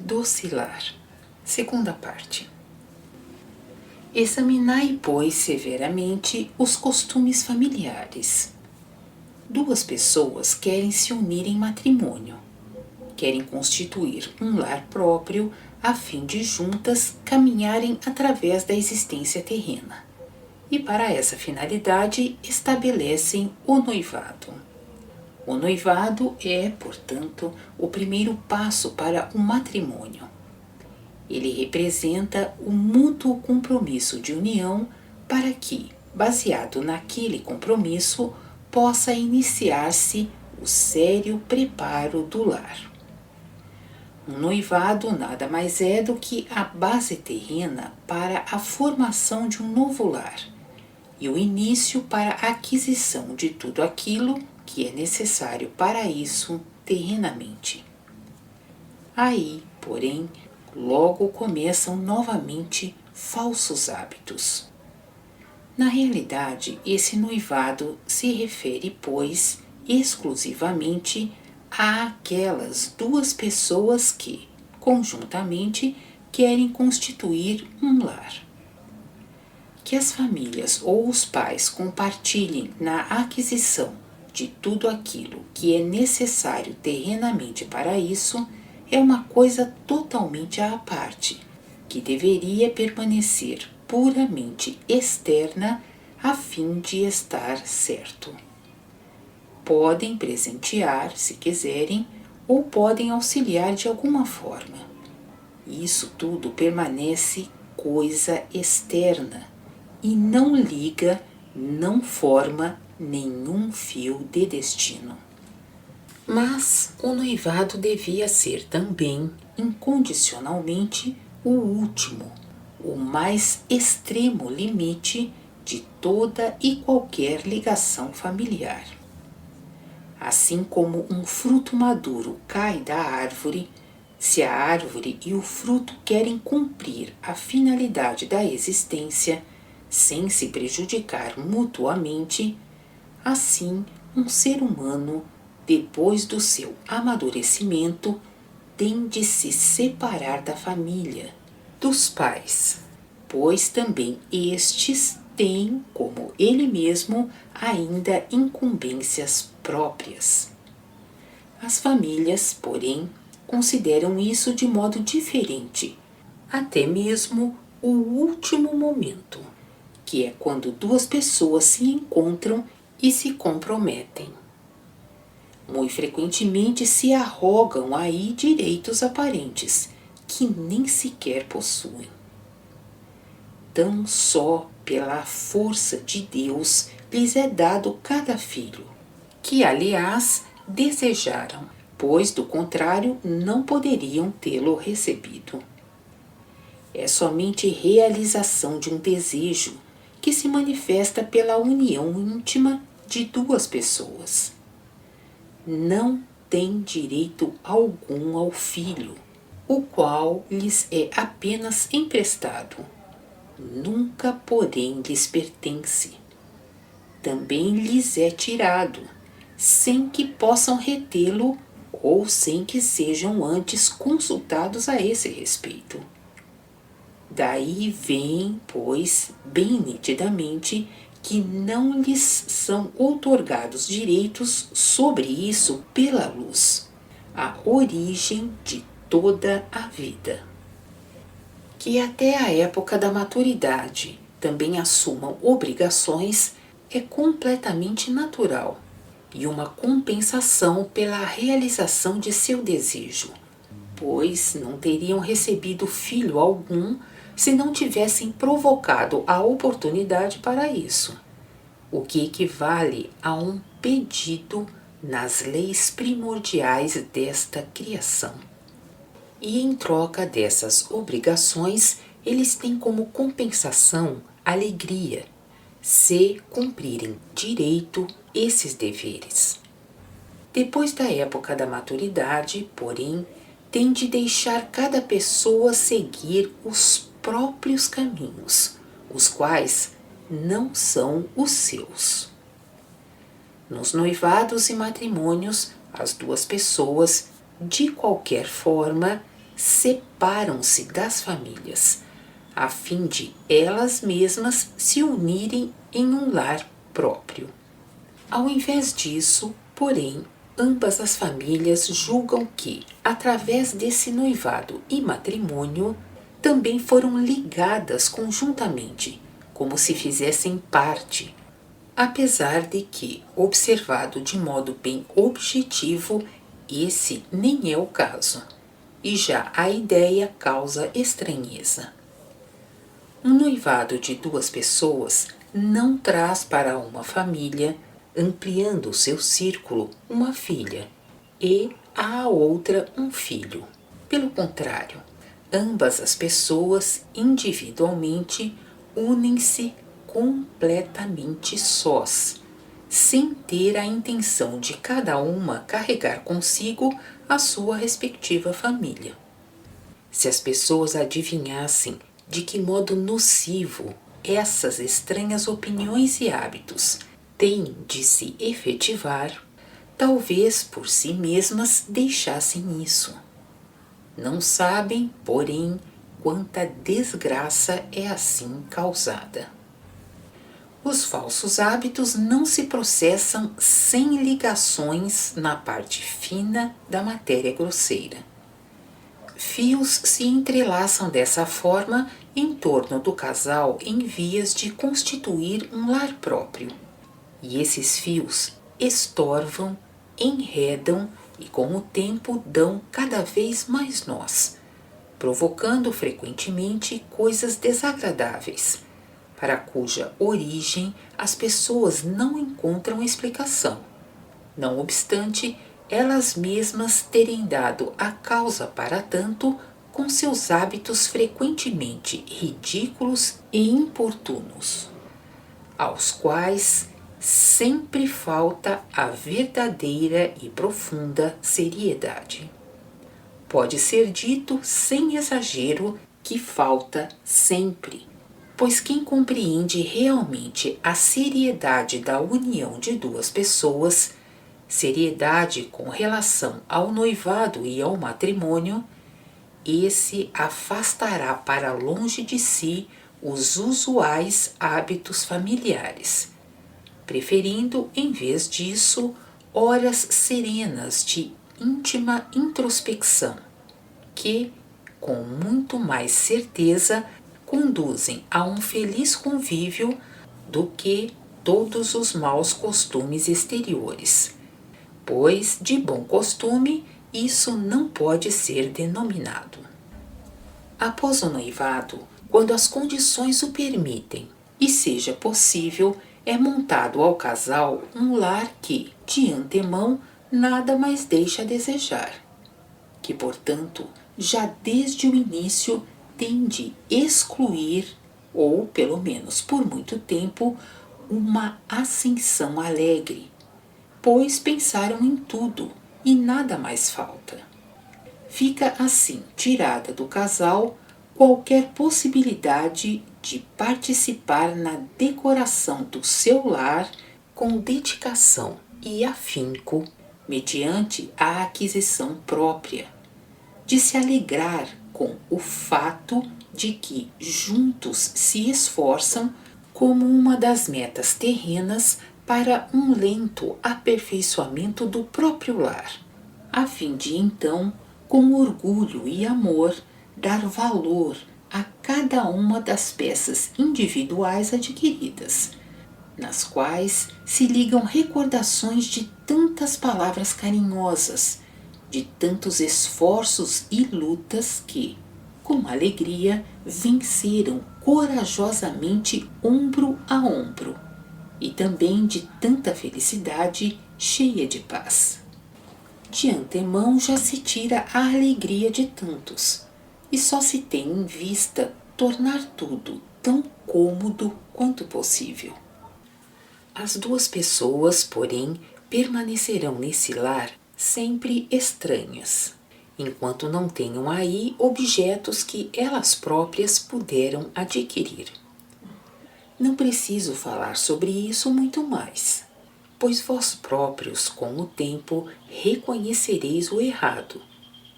Docilar. Segunda parte. Examinai, pois, severamente os costumes familiares. Duas pessoas querem se unir em matrimônio. Querem constituir um lar próprio a fim de juntas caminharem através da existência terrena. E para essa finalidade estabelecem o noivado. O noivado é, portanto, o primeiro passo para o matrimônio. Ele representa o mútuo compromisso de união para que, baseado naquele compromisso, possa iniciar-se o sério preparo do lar. Um noivado nada mais é do que a base terrena para a formação de um novo lar e o início para a aquisição de tudo aquilo que é necessário para isso terrenamente. Aí, porém, logo começam novamente falsos hábitos. Na realidade, esse noivado se refere, pois, exclusivamente àquelas duas pessoas que, conjuntamente, querem constituir um lar. Que as famílias ou os pais compartilhem na aquisição de tudo aquilo que é necessário terrenamente para isso é uma coisa totalmente à parte, que deveria permanecer puramente externa a fim de estar certo. Podem presentear, se quiserem, ou podem auxiliar de alguma forma. Isso tudo permanece coisa externa e não liga, não forma nenhum fio de destino. Mas o noivado devia ser também, incondicionalmente, o último, o mais extremo limite de toda e qualquer ligação familiar. Assim como um fruto maduro cai da árvore, se a árvore e o fruto querem cumprir a finalidade da existência, sem se prejudicar mutuamente, assim um ser humano, depois do seu amadurecimento, tem de se separar da família, dos pais, pois também estes têm, como ele mesmo, ainda incumbências próprias. As famílias, porém, consideram isso de modo diferente, até mesmo o último momento, que é quando duas pessoas se encontram e se comprometem. Muito frequentemente se arrogam aí direitos aparentes, que nem sequer possuem. Tão só pela força de Deus lhes é dado cada filho, que aliás desejaram, pois do contrário não poderiam tê-lo recebido. É somente realização de um desejo que se manifesta pela união íntima de duas pessoas. Não têm direito algum ao filho, o qual lhes é apenas emprestado. Nunca, porém, lhes pertence. Também lhes é tirado, sem que possam retê-lo ou sem que sejam antes consultados a esse respeito. Daí vem, pois, bem nitidamente, que não lhes são outorgados direitos sobre isso pela luz, a origem de toda a vida. Que até a época da maturidade também assumam obrigações é completamente natural e uma compensação pela realização de seu desejo, pois não teriam recebido filho algum se não tivessem provocado a oportunidade para isso, o que equivale a um pedido nas leis primordiais desta criação. E em troca dessas obrigações, eles têm como compensação alegria, se cumprirem direito esses deveres. Depois da época da maturidade, porém, tem de deixar cada pessoa seguir os próprios caminhos, os quais não são os seus. Nos noivados e matrimônios, as duas pessoas, de qualquer forma, separam-se das famílias, a fim de elas mesmas se unirem em um lar próprio. Ao invés disso, porém, ambas as famílias julgam que, através desse noivado e matrimônio, também foram ligadas conjuntamente, como se fizessem parte, apesar de que, observado de modo bem objetivo, esse nem é o caso, e já a ideia causa estranheza. Um noivado de duas pessoas não traz para uma família, ampliando o seu círculo, uma filha e à outra um filho. Pelo contrário, ambas as pessoas individualmente unem-se completamente sós, sem ter a intenção de cada uma carregar consigo a sua respectiva família. Se as pessoas adivinhassem de que modo nocivo essas estranhas opiniões e hábitos têm de se efetivar, talvez por si mesmas deixassem isso. Não sabem, porém, quanta desgraça é assim causada. Os falsos hábitos não se processam sem ligações na parte fina da matéria grosseira. Fios se entrelaçam dessa forma em torno do casal em vias de constituir um lar próprio. E esses fios estorvam, enredam e com o tempo dão cada vez mais nós, provocando frequentemente coisas desagradáveis, para cuja origem as pessoas não encontram explicação. Não obstante, elas mesmas terem dado a causa para tanto com seus hábitos frequentemente ridículos e importunos, aos quais sempre falta a verdadeira e profunda seriedade. Pode ser dito sem exagero que falta sempre, pois quem compreende realmente a seriedade da união de duas pessoas, seriedade com relação ao noivado e ao matrimônio, esse afastará para longe de si os usuais hábitos familiares, preferindo, em vez disso, horas serenas de íntima introspecção, que, com muito mais certeza, conduzem a um feliz convívio do que todos os maus costumes exteriores, pois, de bom costume, isso não pode ser denominado. Após o noivado, quando as condições o permitem e seja possível, é montado ao casal um lar que, de antemão, nada mais deixa a desejar, que, portanto, já desde o início tem de excluir, ou pelo menos por muito tempo, uma ascensão alegre, pois pensaram em tudo e nada mais falta. Fica assim tirada do casal qualquer possibilidade de participar na decoração do seu lar com dedicação e afinco, mediante a aquisição própria, de se alegrar com o fato de que juntos se esforçam como uma das metas terrenas para um lento aperfeiçoamento do próprio lar, a fim de então, com orgulho e amor, dar valor a cada uma das peças individuais adquiridas, nas quais se ligam recordações de tantas palavras carinhosas, de tantos esforços e lutas que, com alegria, venceram corajosamente ombro a ombro, e também de tanta felicidade cheia de paz. De antemão já se tira a alegria de tantos, e só se tem em vista tornar tudo tão cômodo quanto possível. As duas pessoas, porém, permanecerão nesse lar sempre estranhas, enquanto não tenham aí objetos que elas próprias puderam adquirir. Não preciso falar sobre isso muito mais, pois vós próprios, com o tempo, reconhecereis o errado,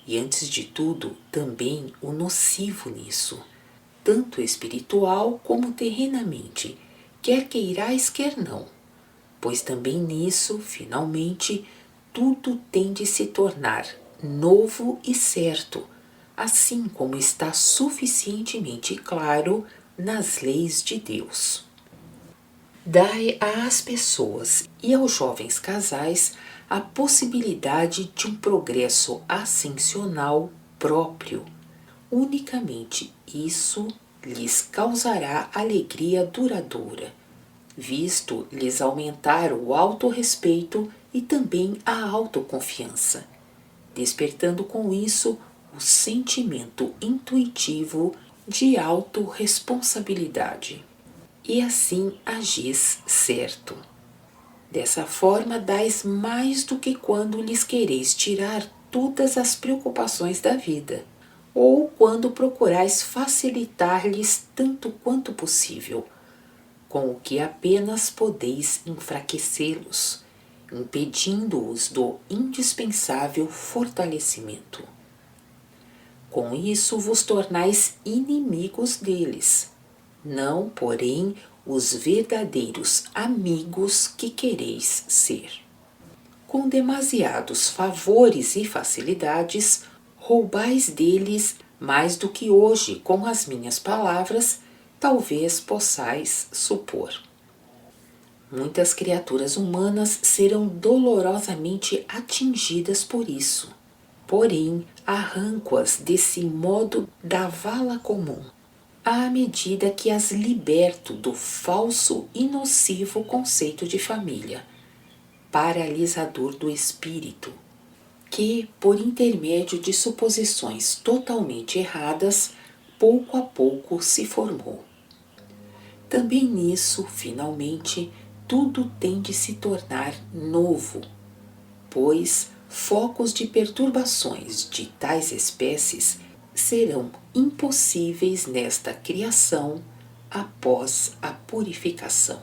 e, antes de tudo, também o nocivo nisso, tanto espiritual como terrenamente, quer queirais, quer não, pois também nisso, finalmente, tudo tem de se tornar novo e certo, assim como está suficientemente claro nas leis de Deus. Dai às pessoas e aos jovens casais a possibilidade de um progresso ascensional próprio. Unicamente isso lhes causará alegria duradoura, visto lhes aumentar o autorrespeito e também a autoconfiança, despertando com isso o sentimento intuitivo de autorresponsabilidade. E assim agis certo. Dessa forma dais mais do que quando lhes quereis tirar todas as preocupações da vida, ou quando procurais facilitar-lhes tanto quanto possível, com o que apenas podeis enfraquecê-los, impedindo-os do indispensável fortalecimento. Com isso vos tornais inimigos deles, não, porém, os verdadeiros amigos que quereis ser. Com demasiados favores e facilidades, roubais deles mais do que hoje, com as minhas palavras, talvez possais supor. Muitas criaturas humanas serão dolorosamente atingidas por isso. Porém, arranco-as desse modo da vala comum, à medida que as liberto do falso e nocivo conceito de família, paralisador do espírito, que, por intermédio de suposições totalmente erradas, pouco a pouco se formou. Também nisso, finalmente, tudo tem de se tornar novo, pois focos de perturbações de tais espécies serão impossíveis nesta criação após a purificação.